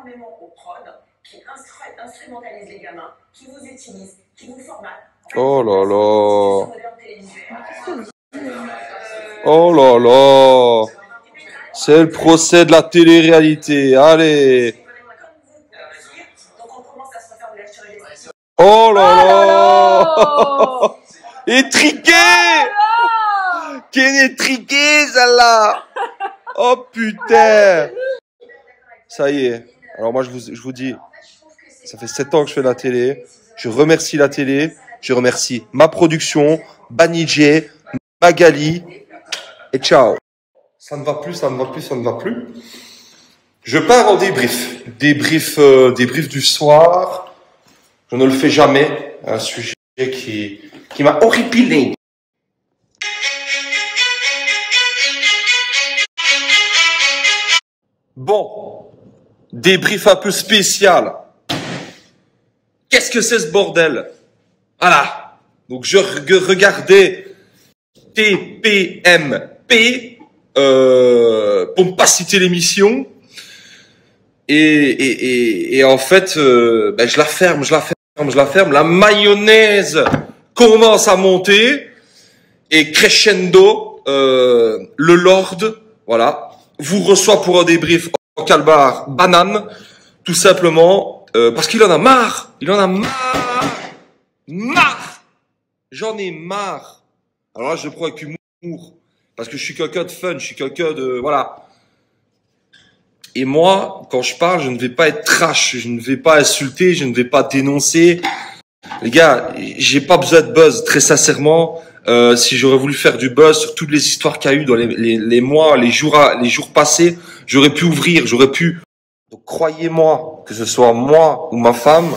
énormément aux prods qui instrumentalisent les gamins, qui vous utilisent, qui vous formatent. Oh là là. Oh là là. C'est le procès de la télé-réalité. Allez. Oh là là. Étriqué. Qu'elle est étriquée, celle-là. Oh putain. Ça y est. Alors moi, je vous dis, ça fait 7 ans que je fais de la télé. Je remercie la télé. Je remercie ma production, Banijé, Magali. Et ciao. Ça ne va plus, ça ne va plus, ça ne va plus. Je pars en débrief. Débrief du soir. Je ne le fais jamais. Un sujet qui m'a horripilé. Bon. Débrief un peu spécial. Qu'est-ce que c'est ce bordel? Voilà. Donc je regardais TPMP pour ne pas citer l'émission. Et en fait, ben je la ferme. La mayonnaise commence à monter et crescendo, le Lord, voilà, vous reçoit pour un débrief en calbar banane, tout simplement parce qu'il en a marre. J'en ai marre. Alors là, je le prends avec humour parce que je suis quelqu'un de fun, je suis quelqu'un de voilà. Et moi, quand je parle, je ne vais pas être trash, je ne vais pas insulter, je ne vais pas dénoncer. Les gars, j'ai pas besoin de buzz, très sincèrement. Si j'aurais voulu faire du buzz sur toutes les histoires qu'il y a eu dans les mois, les jours passés, j'aurais pu ouvrir, Donc croyez-moi, que ce soit moi ou ma femme,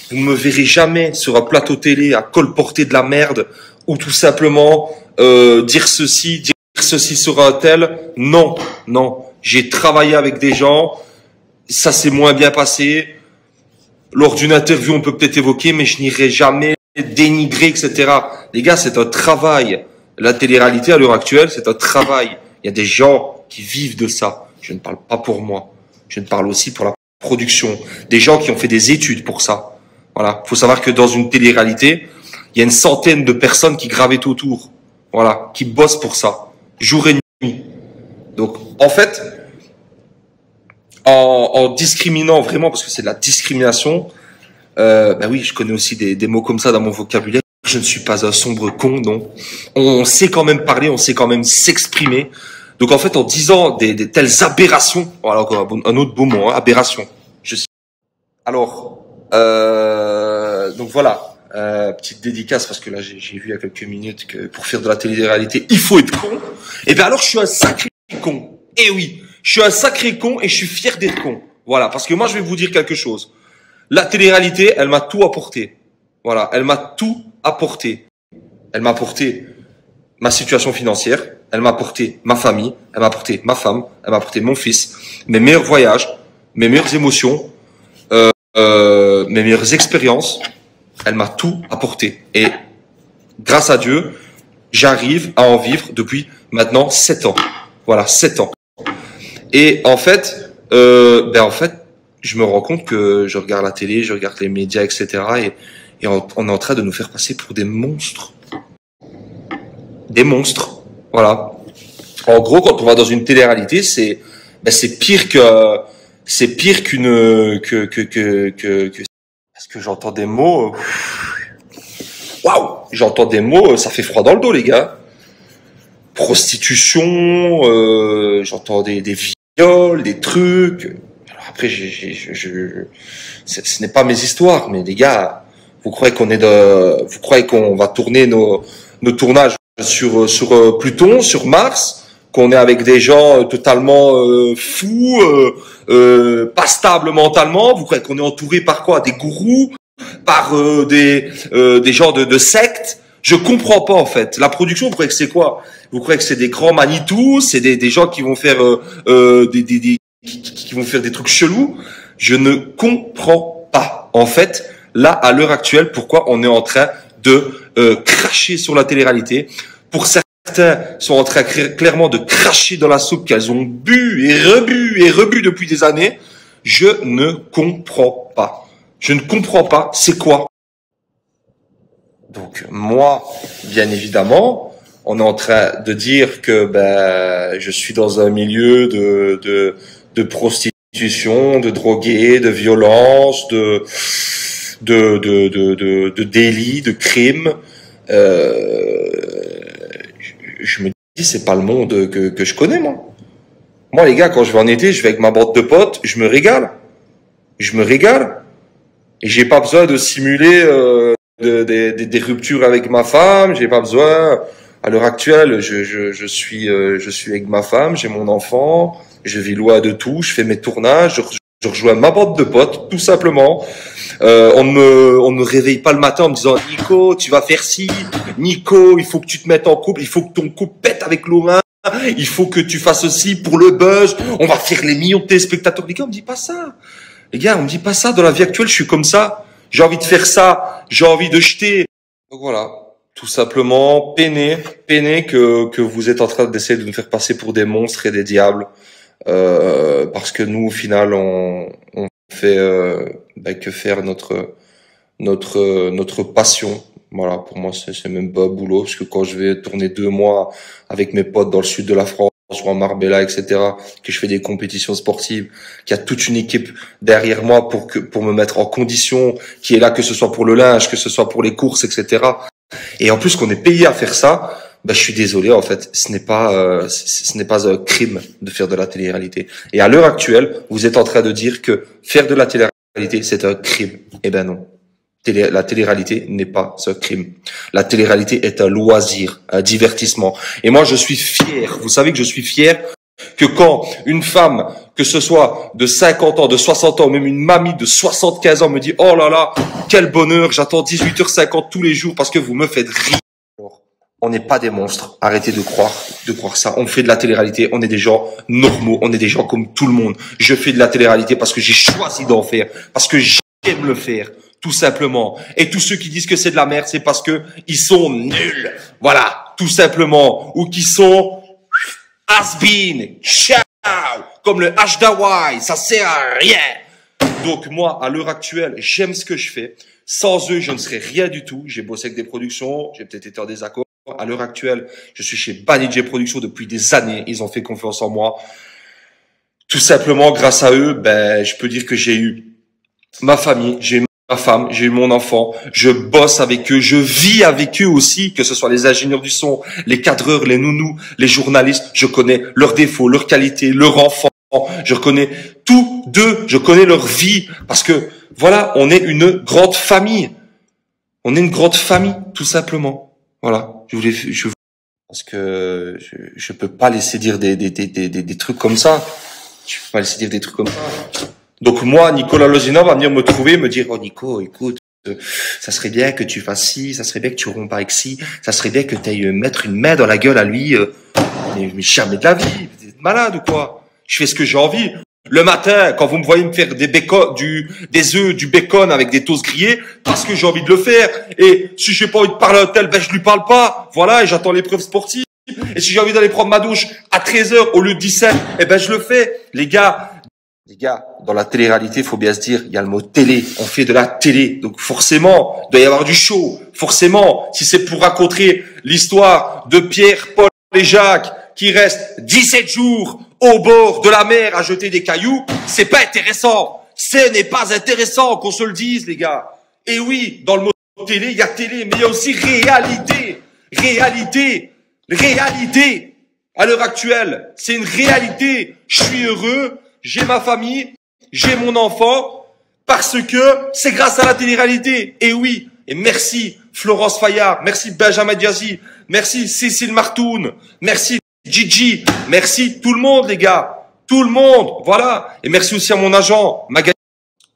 vous me verrez jamais sur un plateau télé à colporter de la merde ou tout simplement dire ceci sur un tel. Non. J'ai travaillé avec des gens, ça s'est moins bien passé. Lors d'une interview, on peut peut-être évoquer, mais je n'irai jamais dénigrer, etc. Les gars, c'est un travail. La télé-réalité, à l'heure actuelle, c'est un travail. Il y a des gens qui vivent de ça. Je ne parle pas pour moi. Je ne parle aussi pour la production. Des gens qui ont fait des études pour ça. Voilà. Faut savoir que dans une télé-réalité, il y a une centaine de personnes qui gravitent autour. Voilà. Qui bossent pour ça. Jour et nuit. Donc, en fait, en discriminant vraiment, parce que c'est de la discrimination, ben oui, je connais aussi des mots comme ça dans mon vocabulaire. Je ne suis pas un sombre con, non. On sait quand même parler, on sait quand même s'exprimer. Donc en fait, en disant des telles aberrations, voilà encore un autre beau mot, hein, aberration. Alors, donc voilà, petite dédicace parce que là j'ai vu il y a quelques minutes que pour faire de la télé-réalité, il faut être con. Et bien alors, je suis un sacré con. Eh oui, je suis un sacré con et je suis fier d'être con. Voilà, parce que moi je vais vous dire quelque chose. La télé-réalité, elle m'a tout apporté. Voilà, elle m'a tout apporté. Elle m'a apporté ma situation financière, elle m'a apporté ma famille, elle m'a apporté ma femme, elle m'a apporté mon fils, mes meilleurs voyages, mes meilleures émotions, mes meilleures expériences. Elle m'a tout apporté. Et grâce à Dieu, j'arrive à en vivre depuis maintenant 7 ans. Voilà, 7 ans. Et en fait, je me rends compte que je regarde la télé, je regarde les médias, etc. Et on est en train de nous faire passer pour des monstres. Des monstres. Voilà. En gros, quand on va dans une télé-réalité, c'est pire qu'une parce que j'entends des mots. Waouh! J'entends des mots, ça fait froid dans le dos, les gars. Prostitution, j'entends des viols, des trucs. Alors après, ce n'est pas mes histoires, mais les gars, vous croyez qu'on va tourner nos tournages sur Pluton, sur Mars, qu'on est avec des gens totalement fous, pas stables mentalement. Vous croyez qu'on est entouré par quoi? Des gourous, par des gens de sectes? Je comprends pas en fait. La production, vous croyez que c'est quoi? Vous croyez que c'est des grands Manitou, c'est des gens qui vont faire qui vont faire des trucs chelous? Je ne comprends pas. En fait, là, à l'heure actuelle, pourquoi on est en train de cracher sur la télé-réalité? Pour certains, sont en train clairement de cracher dans la soupe qu'elles ont bu et rebu depuis des années. Je ne comprends pas. Je ne comprends pas, c'est quoi? Donc moi, bien évidemment, on est en train de dire que je suis dans un milieu de prostitution, de drogués, de violence, de délits, de crimes. Je me dis, c'est pas le monde que je connais, moi. Moi, les gars, quand je vais en été, je vais avec ma bande de potes, je me régale. Je me régale. Et j'ai pas besoin de simuler des ruptures avec ma femme. J'ai pas besoin. À l'heure actuelle, je suis avec ma femme, j'ai mon enfant, je vis loin de tout, je fais mes tournages, je rejoins ma bande de potes, tout simplement. On me réveille pas le matin en me disant Nico, tu vas faire ci, Nico, il faut que tu te mettes en couple, il faut que ton couple pète avec Laurent, il faut que tu fasses ceci pour le buzz, on va faire les millions de téléspectateurs. Les gars, on me dit pas ça. Les gars, on me dit pas ça. Dans la vie actuelle, je suis comme ça. J'ai envie de faire ça. J'ai envie de jeter. Donc voilà. Tout simplement, peinez que vous êtes en train d'essayer de nous faire passer pour des monstres et des diables. Parce que nous, au final, on fait que faire notre passion. Voilà, pour moi, c'est même pas boulot, parce que quand je vais tourner 2 mois avec mes potes dans le sud de la France, ou en Marbella, etc., que je fais des compétitions sportives, qu'il y a toute une équipe derrière moi pour me mettre en condition, qui est là, que ce soit pour le linge, que ce soit pour les courses, etc. Et en plus qu'on est payé à faire ça, je suis désolé, en fait, ce n'est pas un crime de faire de la télé-réalité. Et à l'heure actuelle, vous êtes en train de dire que faire de la télé-réalité, c'est un crime. Eh ben non. La télé-réalité n'est pas un crime. La télé-réalité est un loisir, un divertissement. Et moi, je suis fier. Vous savez que je suis fier que quand une femme, que ce soit de 50 ans, de 60 ans, même une mamie de 75 ans me dit « Oh là là, quel bonheur, j'attends 18h50 tous les jours parce que vous me faites rire. » Alors, on n'est pas des monstres. Arrêtez de croire ça. On fait de la télé-réalité. On est des gens normaux. On est des gens comme tout le monde. Je fais de la télé-réalité parce que j'ai choisi d'en faire, parce que j'aime le faire. Tout simplement. Et tous ceux qui disent que c'est de la merde, c'est parce que ils sont nuls. Voilà. Tout simplement. Ou qui sont has-been. Ciao. Comme le H d'Hawaï. Ça sert à rien. Donc moi, à l'heure actuelle, j'aime ce que je fais. Sans eux, je ne serais rien du tout. J'ai bossé avec des productions. J'ai peut-être été en désaccord. À l'heure actuelle, je suis chez Banijay Productions depuis des années. Ils ont fait confiance en moi. Tout simplement, grâce à eux, je peux dire que j'ai eu ma famille, j'ai eu ma femme, j'ai eu mon enfant, je bosse avec eux, je vis avec eux aussi, que ce soit les ingénieurs du son, les cadreurs, les nounous, les journalistes, je connais leurs défauts, leurs qualités, leurs enfants, je connais tous d'eux, je connais leur vie, parce que voilà, on est une grande famille. On est une grande famille, tout simplement. Voilà, parce que je peux pas laisser dire des trucs comme ça. Je peux pas laisser dire des trucs comme ça. Donc moi, Nicolas Lozina va venir me trouver, me dire « Oh Nico, écoute, ça serait bien que tu fasses ci, ça serait bien que tu rompes avec ci, ça serait bien que tu ailles mettre une main dans la gueule à lui. Mais jamais de la vie, vous êtes malade ou quoi? Je fais ce que j'ai envie. Le matin, quand vous me voyez me faire des œufs, du bacon avec des toasts grillés, parce que j'ai envie de le faire. Et si j'ai pas envie de parler à un tel, je lui parle pas. Voilà, et j'attends l'épreuve sportive. Et si j'ai envie d'aller prendre ma douche à 13h au lieu de 17, je le fais. Les gars, dans la télé-réalité, il faut bien se dire, il y a le mot télé. On fait de la télé. Donc forcément, il doit y avoir du show. Forcément, si c'est pour raconter l'histoire de Pierre, Paul et Jacques qui restent 17 jours au bord de la mer à jeter des cailloux, c'est pas intéressant. Ce n'est pas intéressant qu'on se le dise, les gars. Et oui, dans le mot télé, il y a télé, mais il y a aussi réalité. Réalité. À l'heure actuelle, c'est une réalité. Je suis heureux. J'ai ma famille, j'ai mon enfant, parce que c'est grâce à la télé-réalité. Et oui, et merci Florence Fayard, merci Benjamin Diazy, merci Cécile Martoun, merci Gigi, merci tout le monde les gars, tout le monde, voilà. Et merci aussi à mon agent, Magali.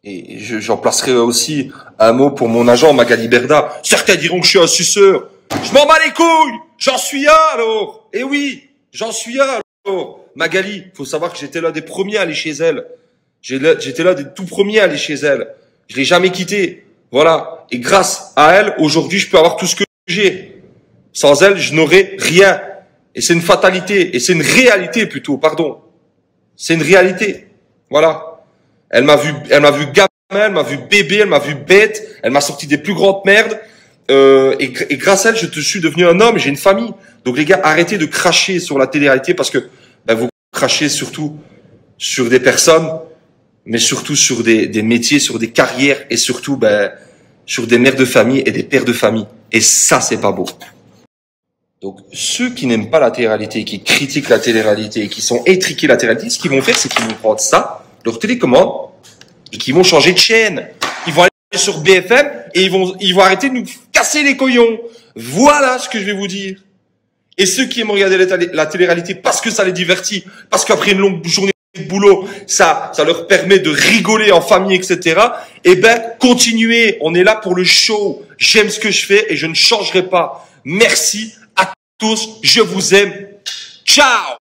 Et j'en placerai aussi un mot pour mon agent, Magali Berda. Certains diront que je suis un suceur. Je m'en bats les couilles, j'en suis un alors. Et oui, j'en suis un alors. Magali, faut savoir que j'étais l'un des premiers à aller chez elle. J'étais l'un des tout premiers à aller chez elle. Je l'ai jamais quittée. Voilà. Et grâce à elle, aujourd'hui, je peux avoir tout ce que j'ai. Sans elle, je n'aurais rien. Et c'est une fatalité. Et c'est une réalité plutôt, pardon. C'est une réalité. Voilà. Elle m'a vu gamin, elle m'a vu bébé, elle m'a vu bête, elle m'a sorti des plus grandes merdes. Et grâce à elle, je suis devenu un homme, j'ai une famille. Donc les gars, arrêtez de cracher sur la télé-réalité parce que vous crachez surtout sur des personnes, mais surtout sur des métiers, sur des carrières et surtout sur des mères de famille et des pères de famille. Et ça, c'est pas beau. Donc ceux qui n'aiment pas la télé-réalité, qui critiquent la télé-réalité, qui sont étriqués la télé-réalité, ce qu'ils vont faire, c'est qu'ils vont prendre ça, leur télécommande, et qu'ils vont changer de chaîne. Ils vont aller sur BFM et ils vont arrêter de nous casser les couillons. Voilà ce que je vais vous dire. Et ceux qui aiment regarder la télé-réalité parce que ça les divertit, parce qu'après une longue journée de boulot, ça leur permet de rigoler en famille, etc. Eh ben, continuez. On est là pour le show. J'aime ce que je fais et je ne changerai pas. Merci à tous. Je vous aime. Ciao!